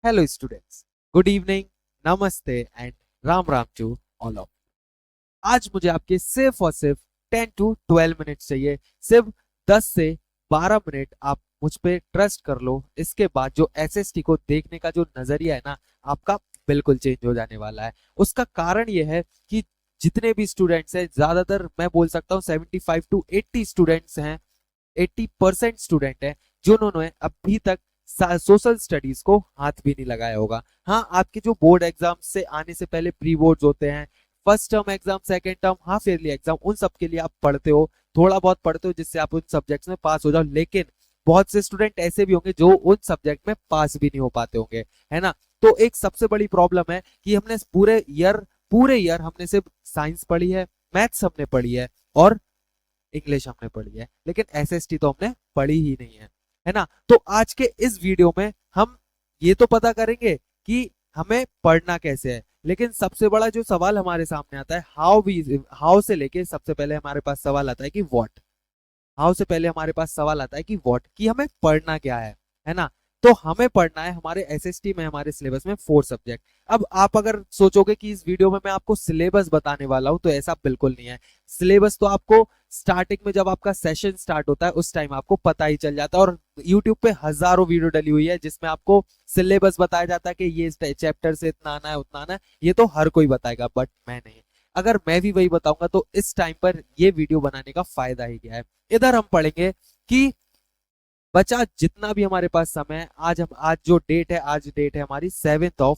Hello students, good evening, namaste and Ram Ram to all of. आज मुझे आपके सिर्फ और सिर्फ 10 to 12 मिनट चाहिए। सिर्फ 10 से 12 मिनट आप मुझ पे ट्रस्ट कर लो। इसके बाद जो एसएसटी को देखने का जो नजरिया है ना आपका बिल्कुल चेंज हो जाने वाला है। उसका कारण ये है कि जितने भी स्टूडेंट्स हैं, ज्यादातर मैं बोल सकता हूँ 75 to 80 स्टूडेंट्स हैं, 80% स्टूडेंट है जिन्होंने अभी तक सोशल स्टडीज को हाथ भी नहीं लगाया होगा। हाँ, आपके जो बोर्ड एग्जाम से आने से पहले प्री बोर्ड्स होते हैं, first term exam, second term, half yearly exam, उन सब के लिए आप पढ़ते हो, थोड़ा बहुत पढ़ते हो जिससे आप उन सब्जेक्ट्स में पास हो जाओ। लेकिन बहुत से स्टूडेंट ऐसे भी होंगे जो उन सब्जेक्ट में पास भी नहीं हो पाते होंगे, है ना। तो एक सबसे बड़ी प्रॉब्लम है कि हमने पूरे ईयर हमने सिर्फ साइंस पढ़ी है, मैथ्स हमने पढ़ी है और इंग्लिश हमने पढ़ी है, लेकिन एसएसटी तो हमने पढ़ी ही नहीं है ना। तो आज के इस वीडियो में हम ये तो पता करेंगे कि हमें पढ़ना कैसे है, लेकिन सबसे बड़ा जो सवाल हमारे सामने आता है हाउ से लेके सबसे पहले हमारे पास सवाल आता है कि व्हाट। हाउ से पहले हमारे पास सवाल आता है कि व्हाट, कि हमें पढ़ना क्या है ना। तो हमें पढ़ना है, हमारे एसएसटी में, हमारे सिलेबस में 4 सब्जेक्ट। अब आप अगर सोचोगे कि इस वीडियो में मैं आपको सिलेबस बताने वाला हूं, तो ऐसा बिल्कुल नहीं है। सिलेबस तो आपको स्टार्टिंग में जब आपका सेशन स्टार्ट होता है उस टाइम आपको पता ही चल जाता है, और यूट्यूब पे हजारों वीडियो डली हुई है जिसमें आपको सिलेबस बताया जाता है कि ये चैप्टर से इतना आना है उतना आना है। ये तो हर कोई बताएगा, बट मैं नहीं। अगर मैं भी वही बताऊंगा तो इस टाइम पर ये वीडियो बनाने का फायदा ही क्या है। इधर हम पढ़ेंगे कि बचा जितना भी हमारे पास समय है। आज जो डेट है, आज डेट है हमारी 7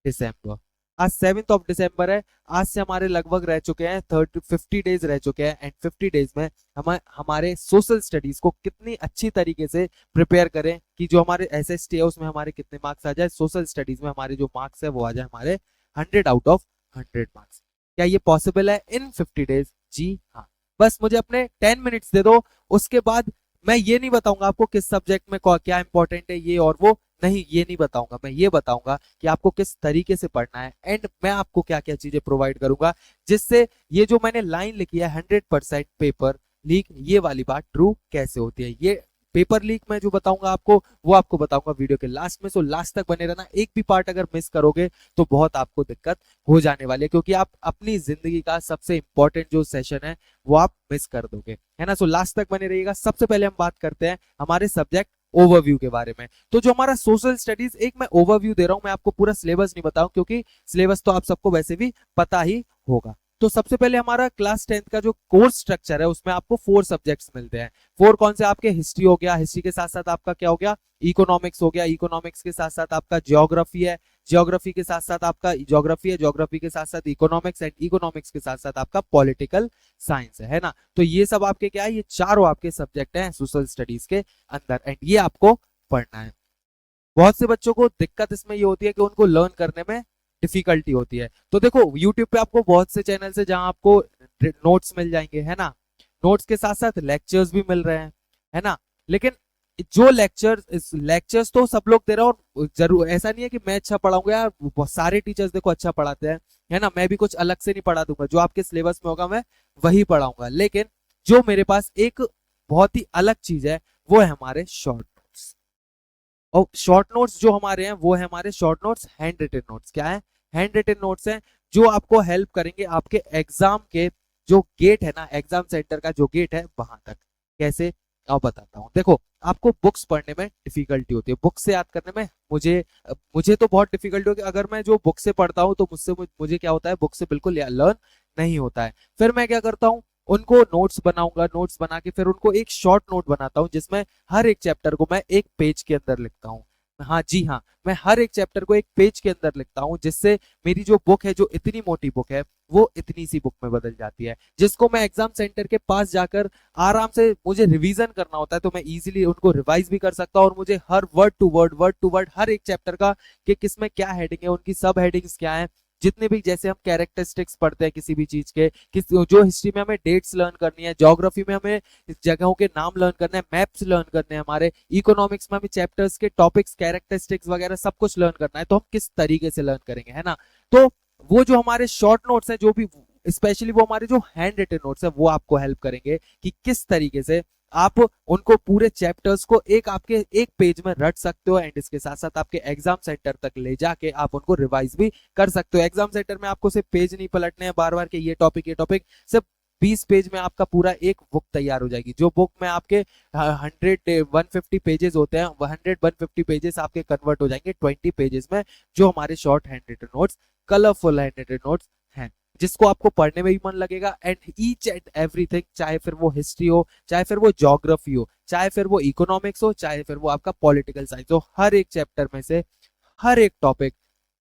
दिसंबर। आज 7 दिसंबर है। आज से हमारे लगभग रह चुके हैं 50 डेज रह चुके हैं, एंड 50 डेज में हम हमारे सोशल स्टडीज को कितनी अच्छी तरीके से प्रिपेयर करें कि जो हमारे एसएसटी है उसमें हमारे कितने मार्क्स आ जाए, सोशल स्टडीज में हमारे जो मार्क्स है वो आ जाए हमारे 100 आउट ऑफ 100 मार्क्स। क्या ये पॉसिबल है इन 50 डेज? जी हाँ। बस मुझे अपने 10 मिनट्स दे दो। उसके बाद मैं ये नहीं बताऊंगा आपको किस सब्जेक्ट में क्या इंपॉर्टेंट है, ये और वो नहीं, ये नहीं बताऊंगा। मैं ये बताऊंगा कि आपको किस तरीके से पढ़ना है, एंड मैं आपको क्या क्या चीजें प्रोवाइड करूंगा जिससे ये जो मैंने लाइन लिखी है 100% पेपर लीक, ये वाली बात ट्रू कैसे होती है। ये पेपर लीक मैं जो बताऊंगा आपको, वो आपको बताऊंगा वीडियो के लास्ट में। सो लास्ट तक बने रहना। एक भी पार्ट अगर मिस करोगे तो बहुत आपको दिक्कत हो जाने वाली है, क्योंकि आप अपनी जिंदगी का सबसे इंपॉर्टेंट जो सेशन है वो आप मिस कर दोगे, है ना। सो लास्ट तक बने रहिएगा। सबसे पहले हम बात करते हैं हमारे सब्जेक्ट ओवरव्यू के बारे में। तो जो हमारा सोशल स्टडीज, एक मैं ओवरव्यू दे रहा हूं, मैं आपको पूरा सिलेबस नहीं बताऊं क्योंकि सिलेबस तो आप सबको वैसे भी पता ही होगा। तो सबसे पहले हमारा क्लास 10th का जो कोर्स स्ट्रक्चर है उसमें आपको 4 सब्जेक्ट्स मिलते हैं। 4 कौन से? आपके हिस्ट्री हो गया, हिस्ट्री के साथ साथ आपका क्या हो गया, इकोनॉमिक्स हो गया, इकोनॉमिक्स के साथ साथ आपका ज्योग्राफी है, ज्योग्राफी के साथ साथ आपका ज्योग्राफी है, ज्योग्राफी के साथ साथ इकोनॉमिक्स, एंड इकोनॉमिक्स के साथ साथ आपका पॉलिटिकल साइंस है ना। तो ये सब आपके क्या है, ये चारों आपके सब्जेक्ट हैं सोशल स्टडीज के अंदर, एंड ये आपको पढ़ना है। बहुत से बच्चों को दिक्कत इसमें ये होती है कि उनको लर्न करने में डिफिकल्टी होती है। तो देखो यूट्यूब पे आपको बहुत से चैनल है जहां आपको नोट्स मिल जाएंगे, है ना। नोट्स के साथ साथ लेक्चर्स भी मिल रहे हैं, है ना। लेकिन जो लेक्चर्स तो सब लोग दे रहे हैं, और जरूर ऐसा नहीं है कि मैं अच्छा पढ़ाऊंगा यार, बहुत सारे टीचर्स देखो अच्छा पढ़ाते हैं, है ना। मैं भी कुछ अलग से नहीं पढ़ा दूंगा, जो आपके सिलेबस में होगा मैं वही पढ़ाऊंगा। लेकिन जो मेरे पास एक बहुत ही अलग चीज है वो है हमारे शॉर्ट नोट्स। और शॉर्ट नोट्स जो हमारे हैं वो है हमारे short notes handwritten notes. क्या है? हैंड रिटन नोट्स हैं जो आपको हेल्प करेंगे आपके एग्जाम के जो गेट है ना, एग्जाम सेंटर का जो गेट है वहां तक। कैसे? अब बताता हूँ। देखो, आपको बुक्स पढ़ने में डिफिकल्टी होती है, बुक से याद करने में मुझे मुझे तो बहुत डिफिकल्टी होगी। अगर मैं जो बुक से पढ़ता हूँ तो मुझे क्या होता है, बुक से बिल्कुल लर्न नहीं होता है। फिर मैं क्या करता हूँ, उनको नोट्स बनाऊंगा, नोट्स बना के फिर उनको एक शॉर्ट नोट बनाता हूँ जिसमें हर एक चैप्टर को मैं एक पेज के अंदर लिखता हूँ। हाँ जी हाँ, मैं हर एक चैप्टर को एक पेज के अंदर लिखता हूँ, जिससे मेरी जो बुक है, जो इतनी मोटी बुक है, वो इतनी सी बुक में बदल जाती है, जिसको मैं एग्जाम सेंटर के पास जाकर आराम से, मुझे रिवीजन करना होता है तो मैं इजीली उनको रिवाइज भी कर सकता हूँ, और मुझे हर वर्ड टू वर्ड हर एक चैप्टर का कि किसमें क्या हेडिंग है, उनकी सब हेडिंग्स क्या है, जितने भी, जैसे हम कैरेक्टरिस्टिक्स पढ़ते हैं किसी भी चीज के, जो हिस्ट्री में हमें डेट्स लर्न करनी है, ज्योग्राफी में हमें जगहों के नाम लर्न करने हैं, मैप्स लर्न करने हैं, हमारे इकोनॉमिक्स में हमें चैप्टर्स के टॉपिक्स, कैरेक्टरिस्टिक्स वगैरह सब कुछ लर्न करना है, तो हम किस तरीके से लर्न करेंगे, है ना। तो वो जो हमारे शॉर्ट नोट्स हैं, जो भी स्पेशली वो हमारे जो हैंड रिटन नोट्स है, वो आपको हेल्प करेंगे कि किस तरीके से आप उनको पूरे चैप्टर्स को एक आपके एक पेज में रट सकते हो, एंड इसके साथ साथ आपके एग्जाम सेंटर तक ले जाके आप उनको रिवाइज भी कर सकते हो। एग्जाम सेंटर में आपको सिर्फ पेज नहीं पलटने हैं बार बार के ये टॉपिक, सिर्फ 20 पेज में आपका पूरा एक बुक तैयार हो जाएगी। जो बुक में आपके 150 पेजेस होते हैं, 150 पेजेस आपके कन्वर्ट हो जाएंगे 20 पेजेस में, जो हमारे short handwritten notes, colourful handwritten notes हैं, जिसको आपको पढ़ने में भी मन लगेगा। एंड ईच एंड एवरीथिंग, चाहे फिर वो हिस्ट्री हो, चाहे फिर वो ज्योग्राफी हो, चाहे फिर वो इकोनॉमिक्स हो, चाहे फिर वो आपका पॉलिटिकल साइंस हो, हर एक चैप्टर में से हर एक टॉपिक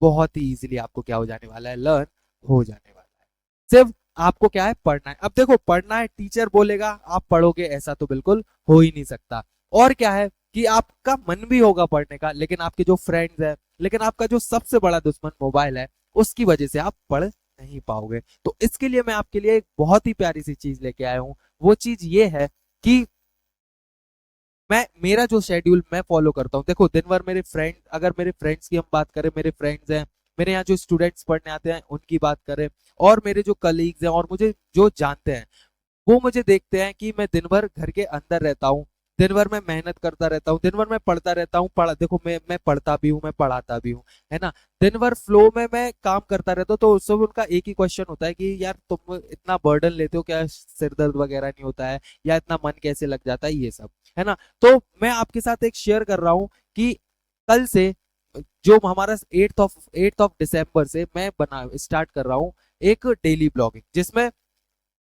बहुत ही इजीली आपको क्या हो जाने वाला है, लर्न हो जाने वाला है। सिर्फ आपको क्या है, पढ़ना है। अब देखो, पढ़ना है, टीचर बोलेगा आप पढ़ोगे, ऐसा तो बिल्कुल हो ही नहीं सकता। और क्या है कि आपका मन भी होगा पढ़ने का, लेकिन आपके जो फ्रेंड्स है, लेकिन आपका जो सबसे बड़ा दुश्मन मोबाइल है, उसकी वजह से आप पढ़ नहीं पाओगे। तो इसके लिए मैं आपके लिए एक बहुत ही प्यारी सी चीज लेके आया हूं। वो चीज ये है कि मैं, मेरा जो शेड्यूल मैं फॉलो करता हूँ, देखो दिन भर मेरे फ्रेंड, अगर मेरे फ्रेंड्स की हम बात करें, मेरे फ्रेंड्स हैं, मेरे यहाँ जो स्टूडेंट्स पढ़ने आते हैं उनकी बात करें, और मेरे जो कलीग्स हैं और मुझे जो जानते हैं, वो मुझे देखते हैं कि मैं दिन भर घर के अंदर रहता हूँ, दिन भर मैं मेहनत करता रहता हूँ, दिन भर मैं पढ़ता रहता हूँ। देखो मैं पढ़ता भी हूँ, मैं पढ़ाता भी हूँ, है ना। दिन भर फ्लो में मैं काम करता रहता हूँ। तो उस समय उनका एक ही क्वेश्चन होता है कि यार तुम इतना बर्डन लेते हो, क्या सिर दर्द वगैरह नहीं होता है, या इतना मन कैसे लग जाता है, ये सब, है ना। तो मैं आपके साथ एक शेयर कर रहा हूँ कि कल से, जो हमारा 8 ऑफ दिसंबर से मैं बना स्टार्ट कर रहा हूँ एक डेली ब्लॉगिंग, जिसमें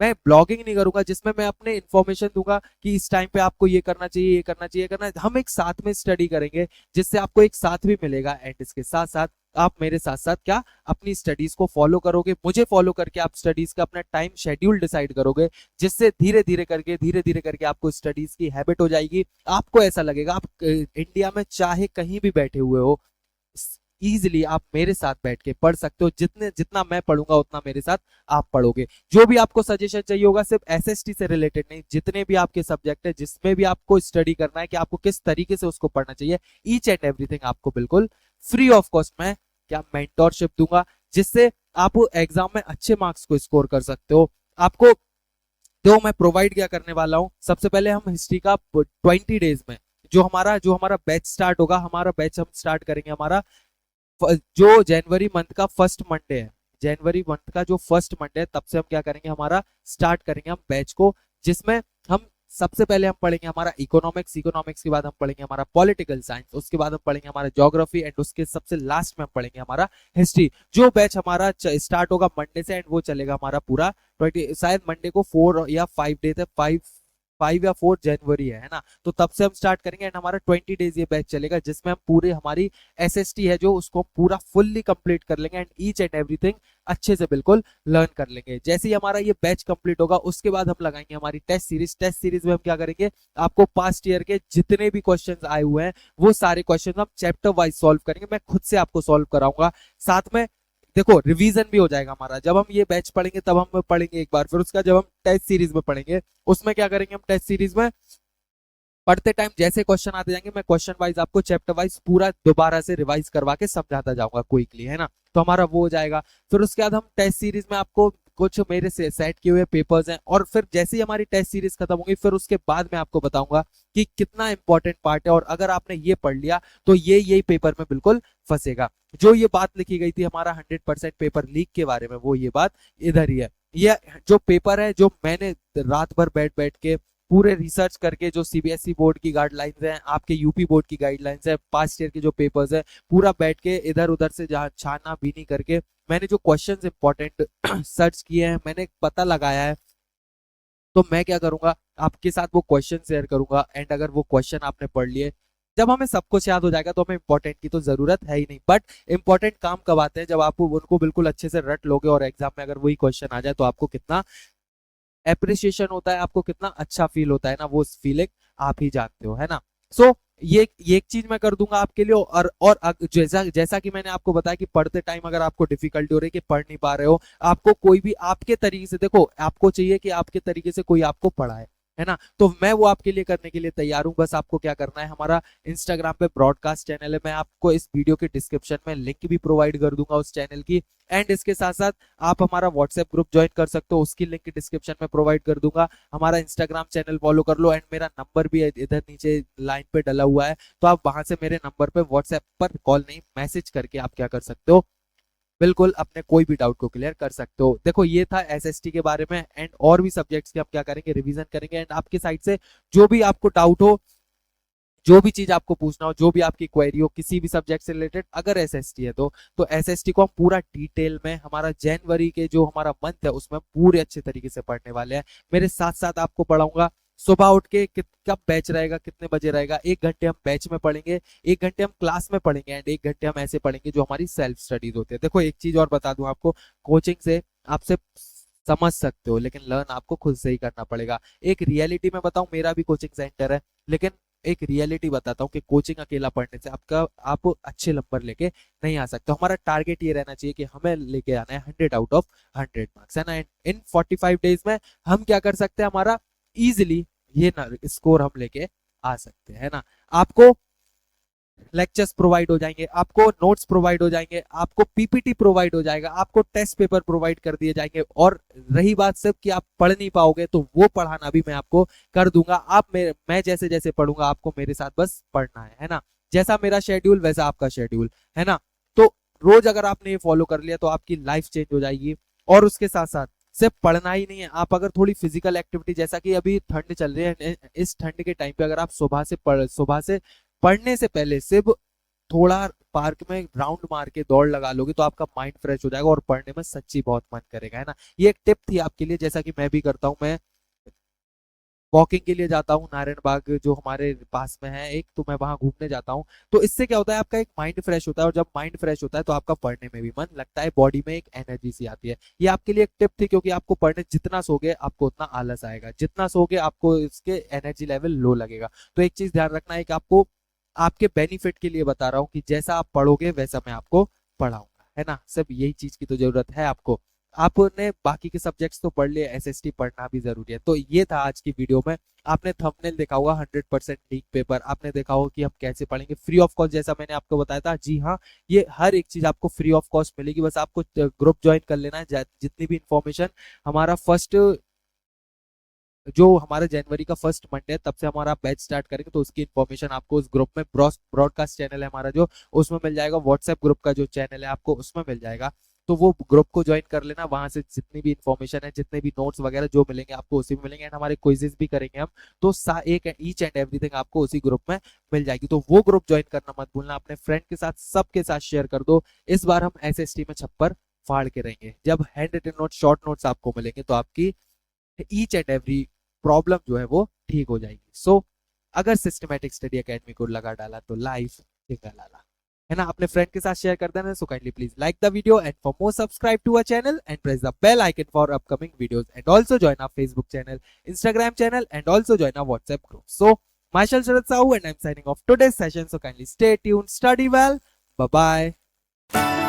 मैं ब्लॉगिंग नहीं करूंगा, जिसमें मैं अपने इन्फॉर्मेशन दूंगा कि इस टाइम पे आपको ये करना चाहिए, ये करना चाहिए, करना है। हम एक साथ में स्टडी करेंगे, जिससे आपको एक साथ भी मिलेगा, एंड इसके साथ साथ आप मेरे साथ साथ क्या, अपनी स्टडीज को फॉलो करोगे, मुझे फॉलो करके आप स्टडीज का अपना टाइम शेड्यूल डिसाइड करोगे, जिससे धीरे धीरे करके आपको स्टडीज की हैबिट हो जाएगी। आपको ऐसा लगेगा आप इंडिया में चाहे कहीं भी बैठे हुए हो, इजीली आप मेरे साथ बैठ के पढ़ सकते हो। जितना मैं पढ़ूंगा उतना मेरे साथ आप पढ़ोगे। जो भी आपको सजेशन चाहिए होगा, सिर्फ एसएसटी से रिलेटेड नहीं, जितने भी आपके सब्जेक्ट है, जिसमें भी आपको स्टडी करना है कि आपको किस तरीके से उसको पढ़ना चाहिए, ईच एंड एवरीथिंग आपको बिल्कुल फ्री ऑफ कॉस्ट मैं क्या मेंटोरशिप दूंगा, जिससे आप एग्जाम में अच्छे मार्क्स को स्कोर कर सकते हो। आपको तो मैं प्रोवाइड क्या करने वाला हूं, सबसे पहले हम हिस्ट्री का 20 डेज में, जो हमारा बैच स्टार्ट होगा, हमारा बैच हम स्टार्ट करेंगे, हमारा जो जनवरी मंथ का फर्स्ट मंडे है, जनवरी मंथ का जो फर्स्ट मंडे है, तब से हम क्या करेंगे, हमारा स्टार्ट करेंगे हम बैच को, जिसमें हम सबसे पहले हम पढ़ेंगे हमारा इकोनॉमिक्स, इकोनॉमिक्स के बाद हम पढ़ेंगे हमारा पॉलिटिकल साइंस, उसके बाद हम पढ़ेंगे हमारा ज्योग्राफी, एंड उसके सबसे लास्ट में हम पढ़ेंगे हमारा हिस्ट्री। जो बैच हमारा स्टार्ट होगा मंडे से, एंड वो चलेगा हमारा पूरा 20, शायद मंडे को 4 या 5 डेज है, 5 या 4 जनवरी है ना। तो तब से हम स्टार्ट करेंगे, एंड हमारा 20 डेज ये बैच चलेगा, जिसमें हम पूरे हमारी एसएसटी है जो, उसको पूरा फुल्ली कंप्लीट कर लेंगे, एंड ईच एंड एवरीथिंग अच्छे से बिल्कुल लर्न कर लेंगे। जैसे ही हमारा ये बैच कंप्लीट होगा, उसके बाद हम लगाएंगे हमारी टेस्ट सीरीज। टेस्ट सीरीज में हम क्या करेंगे, आपको पास्ट ईयर के जितने भी क्वेश्चंस आए हुए हैं, वो सारे क्वेश्चंस हम चैप्टर वाइज सॉल्व करेंगे, मैं खुद से आपको सॉल्व कराऊंगा। साथ में देखो रिवीजन भी हो जाएगा हमारा। जब हम ये बैच पढ़ेंगे तब हम पढ़ेंगे एक बार, फिर उसका जब हम टेस्ट सीरीज में पढ़ेंगे, उसमें क्या करेंगे, हम टेस्ट सीरीज में पढ़ते टाइम जैसे क्वेश्चन आते जाएंगे, मैं क्वेश्चन वाइज आपको चैप्टर वाइज पूरा दोबारा से रिवाइज करवा के समझाता जाऊंगा क्विकली, है ना। तो हमारा वो हो जाएगा। फिर उसके बाद हम टेस्ट सीरीज में आपको कुछ मेरे से सेट किए हुए पेपर्स हैं, और फिर जैसे ही हमारी टेस्ट सीरीज खत्म होगी, फिर उसके बाद मैं आपको बताऊंगा कि कितना इंपॉर्टेंट पार्ट है, और अगर आपने ये पढ़ लिया तो ये यही पेपर में बिल्कुल फंसेगा। जो ये बात लिखी गई थी हमारा 100% पेपर लीक के बारे में, वो ये बात इधर ही है। ये जो पेपर है, जो मैंने रात भर बैठ बैठ के पूरे रिसर्च करके, जो सीबीएसई बोर्ड की गाइडलाइंस हैं, आपके यूपी बोर्ड की गाइडलाइंस है, पास्ट ईयर के जो पेपर्स है, पूरा बैठ के इधर उधर से जहाँ छाना बीनी करके, मैंने जो क्वेश्चंस इंपॉर्टेंट सर्च किए हैं, मैंने पता लगाया है। तो मैं क्या करूंगा, आपके साथ वो क्वेश्चन शेयर करूंगा, एंड अगर वो क्वेश्चन आपने पढ़ लिए, जब हमें सब कुछ याद हो जाएगा, तो हमें इंपॉर्टेंट की तो जरूरत है ही नहीं। बट इंपॉर्टेंट काम कब आते हैं, जब आप उनको बिल्कुल अच्छे से रट लोगे, और एग्जाम में अगर वही क्वेश्चन आ जाए, तो आपको कितना एप्रिसिएशन होता है, आपको कितना अच्छा फील होता है ना, वो फीलिंग आप ही जानते हो, है ना। सो ये एक चीज मैं कर दूंगा आपके लिए। जैसा जैसा कि मैंने आपको बताया कि पढ़ते टाइम अगर आपको डिफिकल्टी हो रही है कि पढ़ नहीं पा रहे हो, आपको कोई भी आपके तरीके से, देखो आपको चाहिए कि आपके तरीके से कोई आपको पढ़ाए, है ना। तो मैं वो आपके लिए करने के लिए तैयार हूं। बस आपको क्या करना है, हमारा इंस्टाग्राम पे ब्रॉडकास्ट चैनल है, मैं आपको इस वीडियो के डिस्क्रिप्शन में लिंक भी प्रोवाइड कर दूंगा उस चैनल की। एंड इसके साथ साथ आप हमारा व्हाट्सएप ग्रुप ज्वाइन कर सकते हो, उसकी लिंक डिस्क्रिप्शन में प्रोवाइड कर दूंगा। हमारा इंस्टाग्राम चैनल फॉलो कर लो, एंड मेरा नंबर भी इधर नीचे लाइन पे डला हुआ है, तो आप वहां से मेरे नंबर पे व्हाट्सएप पर कॉल नहीं मैसेज करके आप क्या कर सकते हो, बिल्कुल अपने कोई भी डाउट को क्लियर कर सकते हो। देखो ये था एसएसटी के बारे में, एंड और भी सब्जेक्ट्स के हम क्या करेंगे, रिवीजन करेंगे। एंड आपकी साइड से जो भी आपको डाउट हो, जो भी चीज आपको पूछना हो, जो भी आपकी क्वेरी हो किसी भी सब्जेक्ट से रिलेटेड, अगर एसएसटी है तो एसएसटी को हम पूरा डिटेल में हमारा जनवरी के जो हमारा मंथ है उसमें पूरे अच्छे तरीके से पढ़ने वाले हैं। मेरे साथ साथ आपको पढ़ाऊंगा। सुबह उठ के कब बैच रहेगा, कितने बजे रहेगा, 1 घंटे हम बैच में पढ़ेंगे, 1 घंटे हम क्लास में पढ़ेंगे, एंड 1 घंटे हम ऐसे पढ़ेंगे जो हमारी सेल्फ स्टडीज होती है। देखो एक चीज और बता दूं आपको, कोचिंग से आपसे समझ सकते हो, लेकिन लर्न आपको खुद से ही करना पड़ेगा। एक रियलिटी में बताऊं, मेरा भी कोचिंग सेंटर है, लेकिन एक रियलिटी बताता हूँ कि कोचिंग अकेला पढ़ने से आप अच्छे नंबर लेके नहीं आ सकते। हमारा टारगेट ये रहना चाहिए कि हमें लेके आना है 100 आउट ऑफ 100 मार्क्स, है ना। इन 45 डेज में हम क्या कर सकते हैं, हमारा इजिली ये ना स्कोर हम लेके आ सकते हैं, है ना। आपको लेक्चर्स प्रोवाइड हो जाएंगे, आपको नोट्स प्रोवाइड हो जाएंगे, आपको पीपीटी प्रोवाइड हो जाएगा, आपको टेस्ट पेपर प्रोवाइड कर दिए जाएंगे। और रही बात सिर्फ कि आप पढ़ नहीं पाओगे, तो वो पढ़ाना भी मैं आपको कर दूंगा। मैं जैसे जैसे पढ़ूंगा आपको मेरे साथ बस पढ़ना है ना। जैसा मेरा शेड्यूल वैसा आपका शेड्यूल, है ना। तो रोज अगर आपने ये फॉलो कर लिया तो आपकी लाइफ चेंज हो जाएगी। और उसके साथ साथ सिर्फ पढ़ना ही नहीं है, आप अगर थोड़ी फिजिकल एक्टिविटी, जैसा कि अभी ठंड चल रही है, इस ठंड के टाइम पे अगर आप सुबह से पढ़ने से पहले सिर्फ थोड़ा पार्क में राउंड मार के दौड़ लगा लोगे तो आपका माइंड फ्रेश हो जाएगा और पढ़ने में सच्ची बहुत मन करेगा, है ना। ये एक टिप थी आपके लिए, जैसा कि मैं भी करता हूँ। मैं वॉकिंग के लिए जाता हूँ, नारायण बाग जो हमारे पास में है एक, तो मैं वहां घूमने जाता हूँ। तो इससे क्या होता है, आपका एक माइंड फ्रेश होता है, और जब माइंड फ्रेश होता है तो आपका पढ़ने में भी मन लगता है, बॉडी में एक एनर्जी सी आती है। ये आपके लिए एक टिप थी, क्योंकि आपको पढ़ने जितना सोगे आपको उतना आलस आएगा, जितना सोगे आपको इसके एनर्जी लेवल लो लगेगा। तो एक चीज ध्यान रखना है कि आपको आपके बेनिफिट के लिए बता रहा हूँ कि जैसा आप पढ़ोगे वैसा मैं आपको पढ़ाऊंगा, है ना। सिर्फ यही चीज की तो जरूरत है आपको। आपने बाकी के सब्जेक्ट्स तो पढ़ लिए, एसएसटी पढ़ना भी जरूरी है। तो ये था आज की वीडियो में। आपने थंबनेल देखा होगा 100% लीक पेपर, आपने देखा होगा कि हम कैसे पढ़ेंगे फ्री ऑफ कॉस्ट, जैसा मैंने आपको बताया था। जी हाँ, ये हर एक चीज आपको फ्री ऑफ कॉस्ट मिलेगी, बस आपको ग्रुप ज्वाइन कर लेना है। जितनी भी इंफॉर्मेशन हमारा जो हमारे जनवरी का फर्स्ट मंडे है तब से हमारा बैच स्टार्ट करेंगे, तो उसकी इन्फॉर्मेशन आपको उस ग्रुप में, ब्रॉडकास्ट चैनल है हमारा जो, उसमें मिल जाएगा। व्हाट्सएप ग्रुप का जो चैनल है आपको उसमें मिल जाएगा, तो वो ग्रुप को ज्वाइन कर लेना। वहां से जितनी भी इन्फॉर्मेशन है, जितने भी नोट्स वगैरह जो मिलेंगे आपको उसी में मिलेंगे, एंड हमारे क्विजेस भी करेंगे हम, तो एक ईच एंड एवरीथिंग आपको उसी ग्रुप में मिल जाएगी। तो वो ग्रुप ज्वाइन करना मत भूलना, अपने फ्रेंड के साथ सबके साथ शेयर कर दो। इस बार हम एसएसटी में छप्पर फाड़ के रहेंगे। जब handwritten note, short notes आपको मिलेंगे तो आपकी ईच एंड एवरी प्रॉब्लम जो है वो ठीक हो जाएगी। सो अगर सिस्टमैटिक स्टडी एकेडमी को लगा डाला तो लाइफ लाला, है ना। अपने फ्रेंड के साथ शेयर कर देना। So kindly please like the video, and for more subscribe to our channel and press the bell icon for upcoming videos, and also join our Facebook channel, Instagram channel, and also join our WhatsApp group. So myself Sharat Sahu, and I'm signing off today's session. So kindly stay tuned, study well, bye bye.